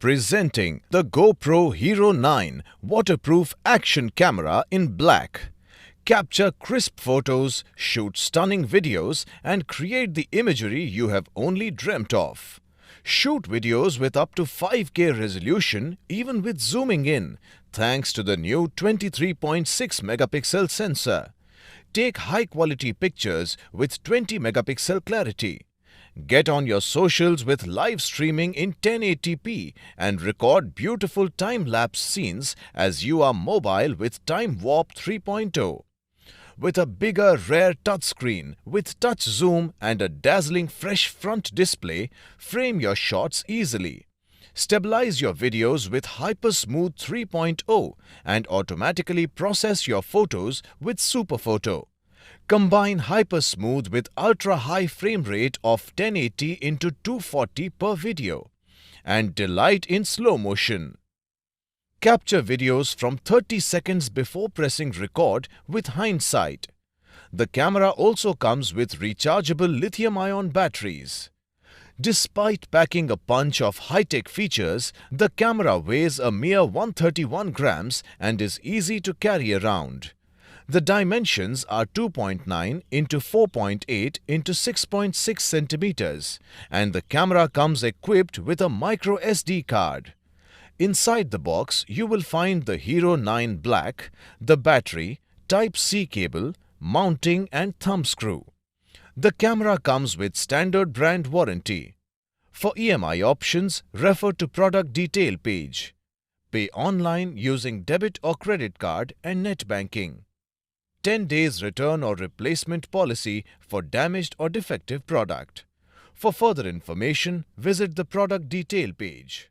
Presenting the GoPro HERO9 waterproof action camera in black. Capture crisp photos, shoot stunning videos and create the imagery you have only dreamt of. Shoot videos with up to 5K resolution even with zooming in thanks to the new 23.6 megapixel sensor. Take high-quality pictures with 20 megapixel clarity. Get on your socials with live streaming in 1080p and record beautiful time-lapse scenes as you are mobile with Time Warp 3.0. With a bigger rare touchscreen with touch zoom and a dazzling fresh front display, frame your shots easily. Stabilize your videos with Hypersmooth 3.0 and automatically process your photos with Superphoto. Combine Hypersmooth with ultra-high frame rate of 1080 into 240 per video and delight in slow motion. Capture videos from 30 seconds before pressing record with hindsight. The camera also comes with rechargeable lithium-ion batteries. Despite packing a punch of high-tech features, the camera weighs a mere 131 grams and is easy to carry around. The dimensions are 2.9 into 4.8 into 6.6 centimeters and the camera comes equipped with a micro SD card. Inside the box, you will find the HERO9 Black, the battery, Type-C cable, mounting and thumb screw. The camera comes with standard brand warranty. For EMI options, refer to product detail page. Pay online using debit or credit card and net banking. 10 days return or replacement policy for damaged or defective product. For further information, visit the product detail page.